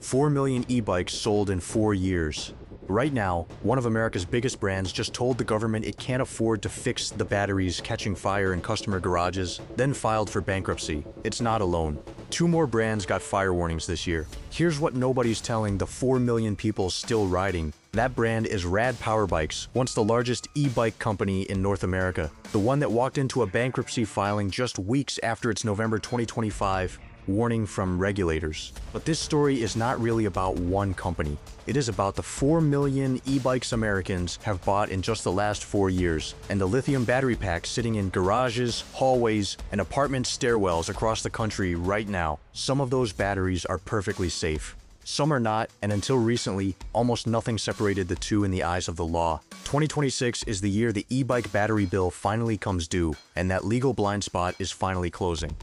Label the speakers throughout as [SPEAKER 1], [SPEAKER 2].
[SPEAKER 1] 4 million e-bikes sold in 4 years. Right now, one of America's biggest brands just told the government it can't afford to fix the batteries catching fire in customer garages, then filed for bankruptcy. It's not alone. 2 more brands got fire warnings this year. Here's what nobody's telling the 4 million people still riding. That brand is Rad Power Bikes, once the largest e-bike company in North America. The one that walked into a bankruptcy filing just weeks after its November 2025 warning from regulators. But this story is not really about one company. It is about the 4 million e-bikes Americans have bought in just the last 4 years, and the lithium battery packs sitting in garages, hallways, and apartment stairwells across the country right now. Some of those batteries are perfectly safe. Some are not, and until recently, almost nothing separated the two in the eyes of the law. 2026 is the year the e-bike battery bill finally comes due, and that legal blind spot is finally closing.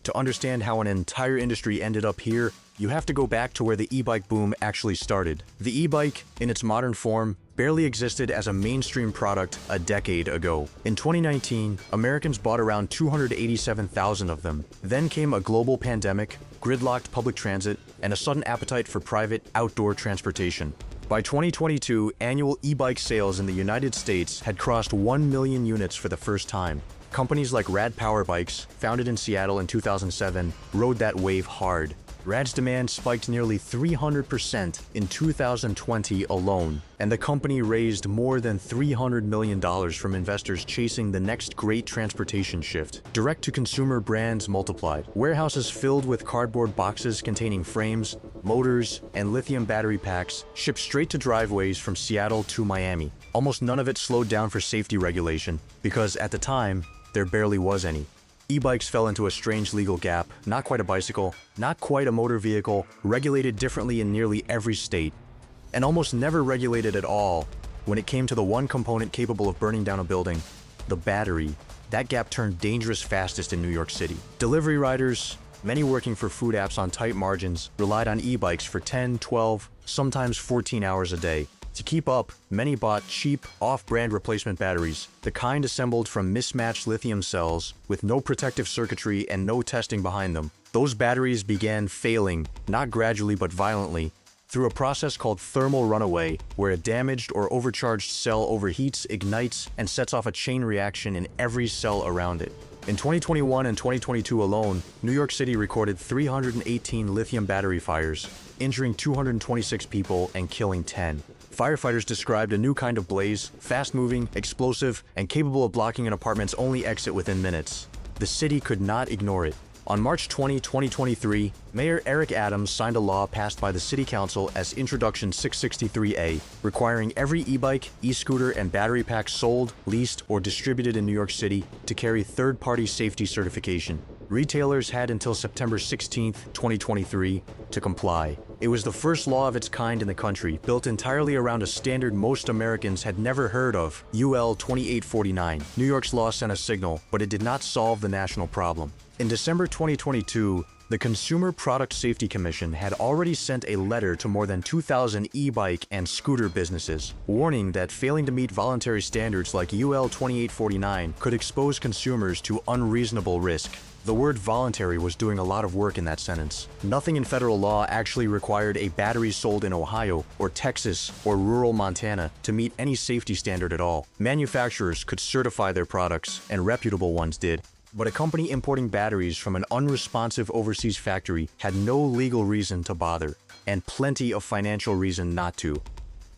[SPEAKER 1] To understand how an entire industry ended up here, you have to go back to where the e-bike boom actually started. The e-bike, in its modern form, barely existed as a mainstream product a decade ago. In 2019, Americans bought around 287,000 of them. Then came a global pandemic, gridlocked public transit, and a sudden appetite for private outdoor transportation. By 2022, annual e-bike sales in the United States had crossed 1 million units for the first time. Companies like Rad Power Bikes, founded in Seattle in 2007, rode that wave hard. Rad's demand spiked nearly 300% in 2020 alone, and the company raised more than $300 million from investors chasing the next great transportation shift. Direct-to-consumer brands multiplied. Warehouses filled with cardboard boxes containing frames, motors, and lithium battery packs shipped straight to driveways from Seattle to Miami. Almost none of it slowed down for safety regulation, because at the time, there barely was any. E-bikes fell into a strange legal gap, not quite a bicycle, not quite a motor vehicle, regulated differently in nearly every state, and almost never regulated at all when it came to the one component capable of burning down a building, the battery. That gap turned dangerous fastest in New York City. Delivery riders, many working for food apps on tight margins, relied on e-bikes for 10, 12, sometimes 14 hours a day. To keep up, many bought cheap, off-brand replacement batteries, the kind assembled from mismatched lithium cells with no protective circuitry and no testing behind them. Those batteries began failing, not gradually but violently, through a process called thermal runaway, where a damaged or overcharged cell overheats, ignites, and sets off a chain reaction in every cell around it. In 2021 and 2022 alone, New York City recorded 318 lithium battery fires, injuring 226 people and killing 10. Firefighters described a new kind of blaze, fast-moving, explosive, and capable of blocking an apartment's only exit within minutes. The city could not ignore it. On March 20, 2023, Mayor Eric Adams signed a law passed by the City Council as Introduction 663A, requiring every e-bike, e-scooter, and battery pack sold, leased, or distributed in New York City to carry third-party safety certification. Retailers had until September 16, 2023, to comply. It was the first law of its kind in the country, built entirely around a standard most Americans had never heard of, UL 2849. New York's law sent a signal, but it did not solve the national problem. In December 2022, the Consumer Product Safety Commission had already sent a letter to more than 2,000 e-bike and scooter businesses, warning that failing to meet voluntary standards like UL 2849 could expose consumers to unreasonable risk. The word voluntary was doing a lot of work in that sentence. Nothing in federal law actually required a battery sold in Ohio or Texas or rural Montana to meet any safety standard at all. Manufacturers could certify their products, and reputable ones did. But a company importing batteries from an unresponsive overseas factory had no legal reason to bother, and plenty of financial reason not to.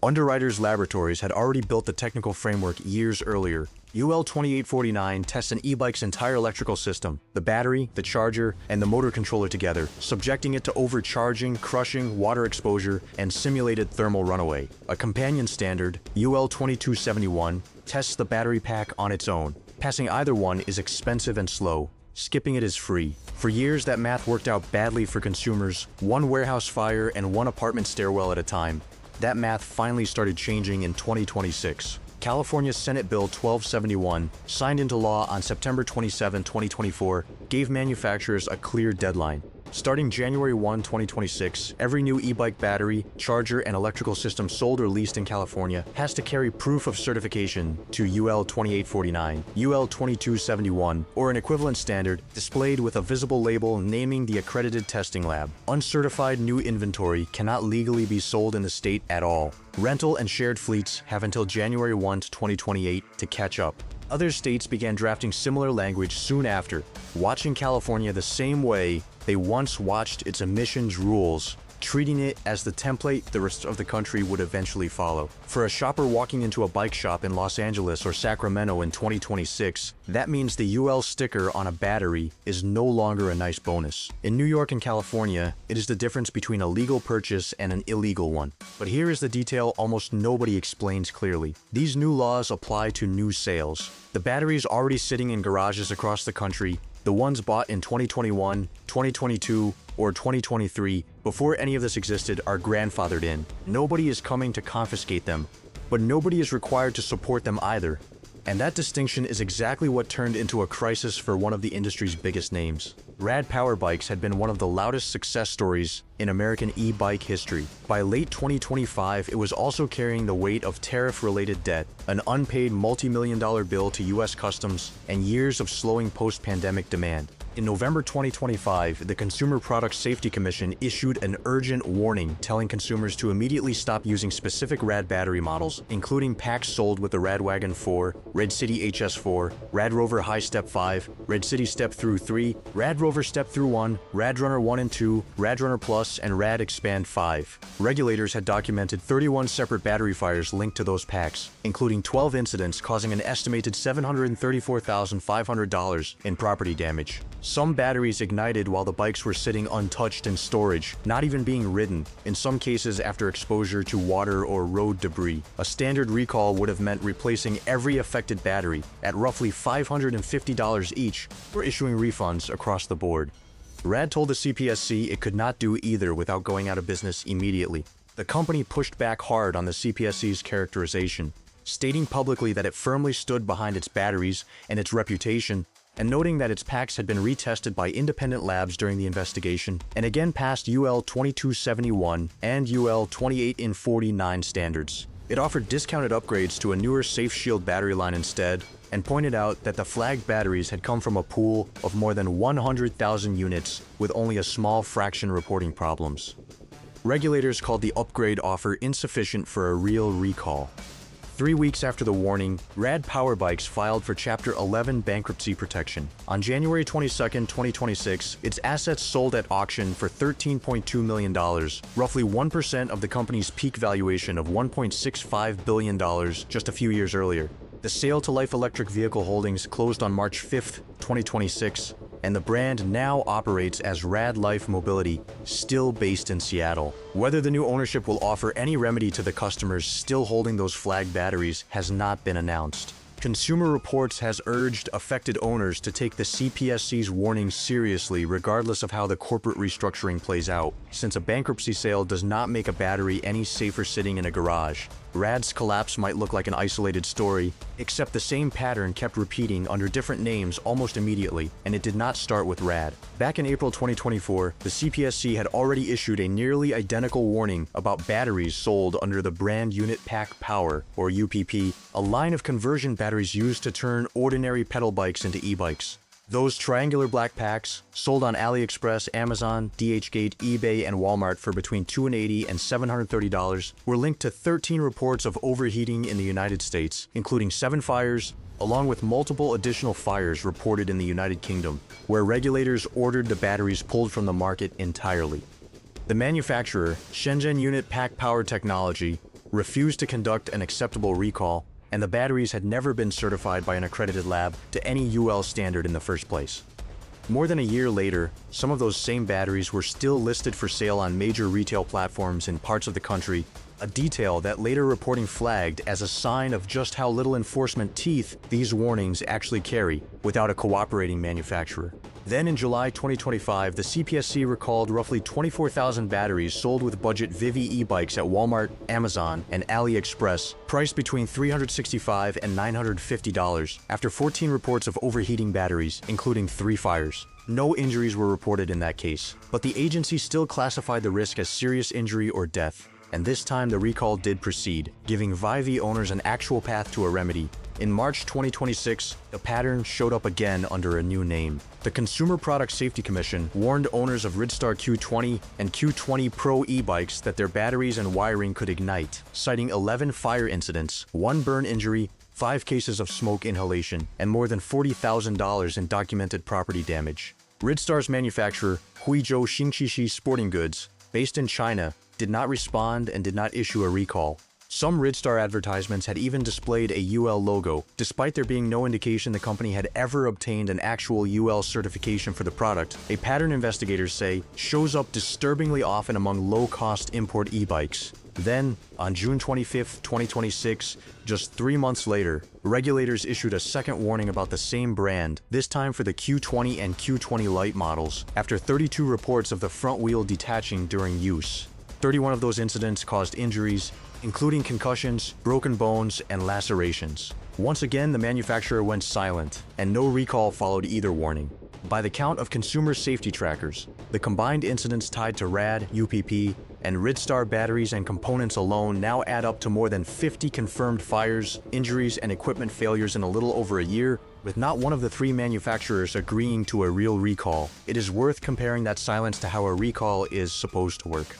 [SPEAKER 1] Underwriters Laboratories had already built the technical framework years earlier. UL 2849 tests an e-bike's entire electrical system, the battery, the charger, and the motor controller together, subjecting it to overcharging, crushing, water exposure, and simulated thermal runaway. A companion standard, UL 2271, tests the battery pack on its own. Passing either one is expensive and slow. Skipping it is free. For years, that math worked out badly for consumers, one warehouse fire and one apartment stairwell at a time. That math finally started changing in 2026. California's Senate Bill 1271, signed into law on September 27, 2024, gave manufacturers a clear deadline. Starting January 1, 2026, every new e-bike battery, charger, and electrical system sold or leased in California has to carry proof of certification to UL 2849, UL 2271, or an equivalent standard displayed with a visible label naming the accredited testing lab. Uncertified new inventory cannot legally be sold in the state at all. Rental and shared fleets have until January 1, 2028 to catch up. Other states began drafting similar language soon after, watching California the same way they once watched its emissions rules, treating it as the template the rest of the country would eventually follow. For a shopper walking into a bike shop in Los Angeles or Sacramento in 2026, that means the UL sticker on a battery is no longer a nice bonus. In New York and California, it is the difference between a legal purchase and an illegal one. But here is the detail almost nobody explains clearly. These new laws apply to new sales. The batteries already sitting in garages across the country, the ones bought in 2021, 2022, or 2023, before any of this existed, are grandfathered in. Nobody is coming to confiscate them, but nobody is required to support them either. And that distinction is exactly what turned into a crisis for one of the industry's biggest names. Rad Power Bikes had been one of the loudest success stories in American e-bike history. By late 2025, it was also carrying the weight of tariff-related debt, an unpaid multi-million-dollar bill to U.S. Customs, and years of slowing post-pandemic demand. In November 2025, the Consumer Product Safety Commission issued an urgent warning telling consumers to immediately stop using specific Rad battery models, including packs sold with the Radwagon 4, Red City HS4, Rad Rover High Step 5, Red City Step Through 3, Rad Rover Step Through 1, Rad Runner 1 and 2, Rad Runner Plus, and Rad Expand 5. Regulators had documented 31 separate battery fires linked to those packs, including 12 incidents causing an estimated $734,500 in property damage. Some batteries ignited while the bikes were sitting untouched in storage, not even being ridden, in some cases after exposure to water or road debris. A standard recall would have meant replacing every affected battery at roughly $550 each, or issuing refunds across the board. Rad told the CPSC it could not do either without going out of business immediately. The company pushed back hard on the CPSC's characterization, stating publicly that it firmly stood behind its batteries and its reputation, and noting that its packs had been retested by independent labs during the investigation and again passed UL 2271 and UL 2849 standards. It offered discounted upgrades to a newer Safe Shield battery line instead, and pointed out that the flagged batteries had come from a pool of more than 100,000 units with only a small fraction reporting problems. Regulators called the upgrade offer insufficient for a real recall. 3 weeks after the warning, Rad Power Bikes filed for Chapter 11 bankruptcy protection. On January 22, 2026, its assets sold at auction for $13.2 million, roughly 1% of the company's peak valuation of $1.65 billion just a few years earlier. The sale to Life Electric Vehicle Holdings closed on March 5, 2026, and the brand now operates as Rad Life Mobility, still based in Seattle. Whether the new ownership will offer any remedy to the customers still holding those flagged batteries has not been announced. Consumer Reports has urged affected owners to take the CPSC's warning seriously regardless of how the corporate restructuring plays out, since a bankruptcy sale does not make a battery any safer sitting in a garage. Rad's collapse might look like an isolated story, except the same pattern kept repeating under different names almost immediately, and it did not start with Rad. Back in April 2024, the CPSC had already issued a nearly identical warning about batteries sold under the brand Unit Pack Power, or UPP, a line of conversion batteries used to turn ordinary pedal bikes into e-bikes. Those triangular black packs, sold on AliExpress, Amazon, DHgate, eBay, and Walmart for between $280 and $730, were linked to 13 reports of overheating in the United States, including 7 fires, along with multiple additional fires reported in the United Kingdom, where regulators ordered the batteries pulled from the market entirely. The manufacturer, Shenzhen Unit Pack Power Technology, refused to conduct an acceptable recall, and the batteries had never been certified by an accredited lab to any UL standard in the first place. More than a year later, some of those same batteries were still listed for sale on major retail platforms in parts of the country, a detail that later reporting flagged as a sign of just how little enforcement teeth these warnings actually carry without a cooperating manufacturer. Then in July 2025, the CPSC recalled roughly 24,000 batteries sold with budget VIVI e-bikes at Walmart, Amazon, and AliExpress, priced between $365 and $950, after 14 reports of overheating batteries, including 3 fires. No injuries were reported in that case, but the agency still classified the risk as serious injury or death, and this time the recall did proceed, giving VIVI owners an actual path to a remedy. In March 2026, the pattern showed up again under a new name. The Consumer Product Safety Commission warned owners of Ridstar Q20 and Q20 Pro e-bikes that their batteries and wiring could ignite, citing 11 fire incidents, 1 burn injury, 5 cases of smoke inhalation, and more than $40,000 in documented property damage. Ridstar's manufacturer, Huizhou Xingqishi Sporting Goods, based in China, did not respond and did not issue a recall. Some Ridstar advertisements had even displayed a UL logo, despite there being no indication the company had ever obtained an actual UL certification for the product. A pattern investigators say shows up disturbingly often among low-cost import e-bikes. Then, on June 25, 2026, just 3 months later, regulators issued a second warning about the same brand, this time for the Q20 and Q20 Lite models, after 32 reports of the front wheel detaching during use. 31 of those incidents caused injuries, including concussions, broken bones, and lacerations. Once again, the manufacturer went silent, and no recall followed either warning. By the count of consumer safety trackers, the combined incidents tied to Rad, UPP, and Ridstar batteries and components alone now add up to more than 50 confirmed fires, injuries, and equipment failures in a little over a year, with not one of the 3 manufacturers agreeing to a real recall. It is worth comparing that silence to how a recall is supposed to work.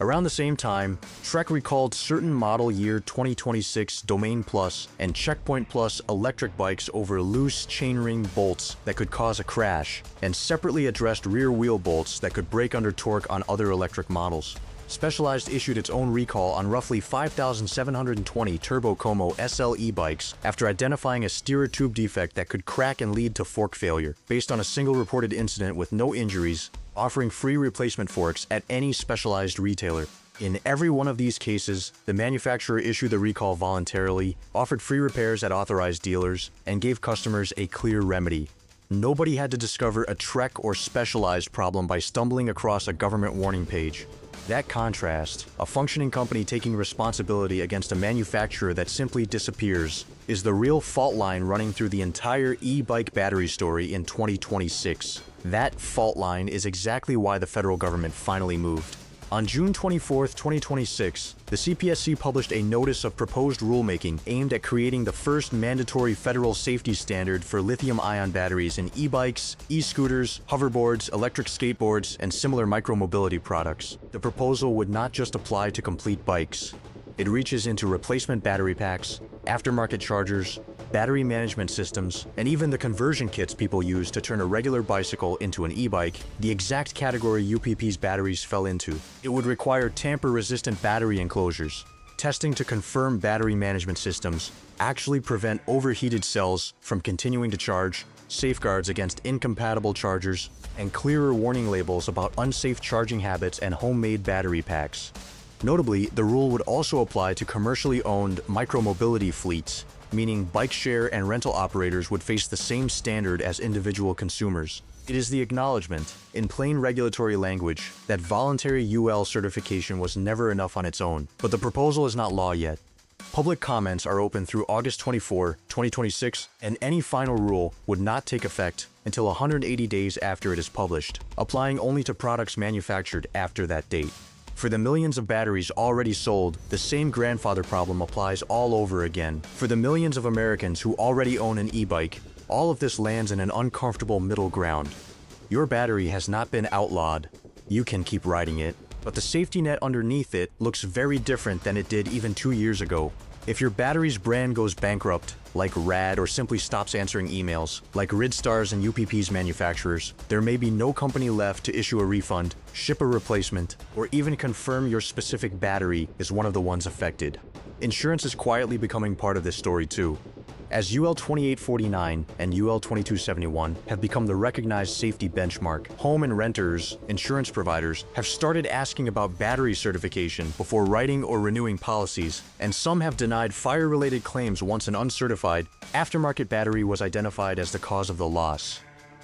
[SPEAKER 1] Around the same time, Trek recalled certain model year 2026 Domain Plus and Checkpoint Plus electric bikes over loose chainring bolts that could cause a crash, and separately addressed rear wheel bolts that could break under torque on other electric models. Specialized issued its own recall on roughly 5,720 Turbo Como SL e-bikes after identifying a steerer tube defect that could crack and lead to fork failure, based on a single reported incident with no injuries, offering free replacement forks at any specialized retailer. In every one of these cases, the manufacturer issued the recall voluntarily, offered free repairs at authorized dealers, and gave customers a clear remedy. Nobody had to discover a Trek or specialized problem by stumbling across a government warning page. That contrast, a functioning company taking responsibility against a manufacturer that simply disappears, is the real fault line running through the entire e-bike battery story in 2026. That fault line is exactly why the federal government finally moved. On June 24, 2026, the CPSC published a notice of proposed rulemaking aimed at creating the first mandatory federal safety standard for lithium-ion batteries in e-bikes, e-scooters, hoverboards, electric skateboards, and similar micromobility products. The proposal would not just apply to complete bikes. It reaches into replacement battery packs, aftermarket chargers, battery management systems, and even the conversion kits people use to turn a regular bicycle into an e-bike, the exact category UPP's batteries fell into. It would require tamper-resistant battery enclosures, testing to confirm battery management systems, actually prevent overheated cells from continuing to charge, safeguards against incompatible chargers, and clearer warning labels about unsafe charging habits and homemade battery packs. Notably, the rule would also apply to commercially owned micromobility fleets, meaning bike share and rental operators would face the same standard as individual consumers. It is the acknowledgement, in plain regulatory language, that voluntary UL certification was never enough on its own, but the proposal is not law yet. Public comments are open through August 24, 2026, and any final rule would not take effect until 180 days after it is published, applying only to products manufactured after that date. For the millions of batteries already sold, the same grandfather problem applies all over again. For the millions of Americans who already own an e-bike, all of this lands in an uncomfortable middle ground. Your battery has not been outlawed. You can keep riding it, but the safety net underneath it looks very different than it did even 2 years ago. If your battery's brand goes bankrupt, like Rad, or simply stops answering emails, like Ridstar's and UPP's manufacturers, there may be no company left to issue a refund, ship a replacement, or even confirm your specific battery is one of the ones affected. Insurance is quietly becoming part of this story too. As UL 2849 and UL 2271 have become the recognized safety benchmark, home and renters, insurance providers, have started asking about battery certification before writing or renewing policies, and some have denied fire-related claims once an uncertified, aftermarket battery was identified as the cause of the loss.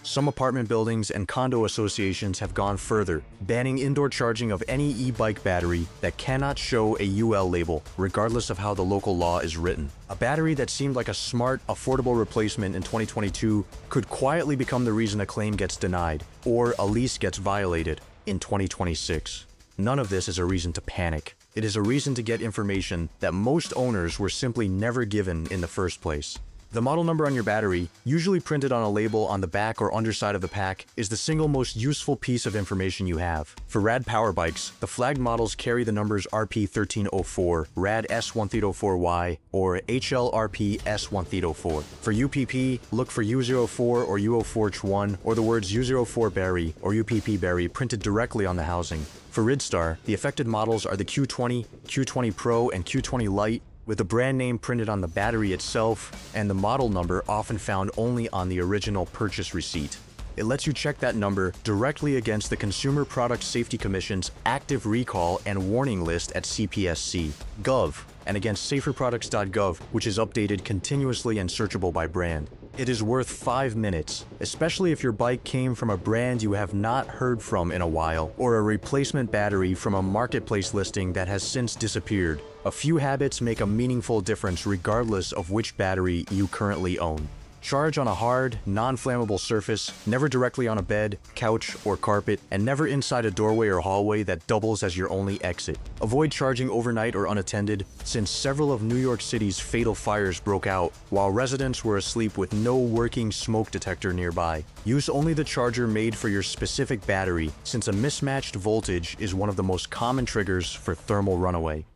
[SPEAKER 1] Some apartment buildings and condo associations have gone further, banning indoor charging of any e-bike battery that cannot show a UL label, regardless of how the local law is written. A battery that seemed like a smart, affordable replacement in 2022 could quietly become the reason a claim gets denied, or a lease gets violated, in 2026. None of this is a reason to panic. It is a reason to get information that most owners were simply never given in the first place. The model number on your battery, usually printed on a label on the back or underside of the pack, is the single most useful piece of information you have. For Rad Power Bikes, the flagged models carry the numbers RP1304, Rad S1304Y, or HLRP S1304. For UPP, look for U04 or U04Ch1, or the words U04 Berry or UPP Berry printed directly on the housing. For Ridstar, the affected models are the Q20, Q20 Pro, and Q20 Lite, with the brand name printed on the battery itself and the model number often found only on the original purchase receipt. It lets you check that number directly against the Consumer Product Safety Commission's active recall and warning list at CPSC, Gov, and against saferproducts.gov, which is updated continuously and searchable by brand. It is worth 5 minutes, especially if your bike came from a brand you have not heard from in a while, or a replacement battery from a marketplace listing that has since disappeared. A few habits make a meaningful difference regardless of which battery you currently own. Charge on a hard, non-flammable surface, never directly on a bed, couch, or carpet, and never inside a doorway or hallway that doubles as your only exit. Avoid charging overnight or unattended, since several of New York City's fatal fires broke out while residents were asleep with no working smoke detector nearby. Use only the charger made for your specific battery, since a mismatched voltage is one of the most common triggers for thermal runaway.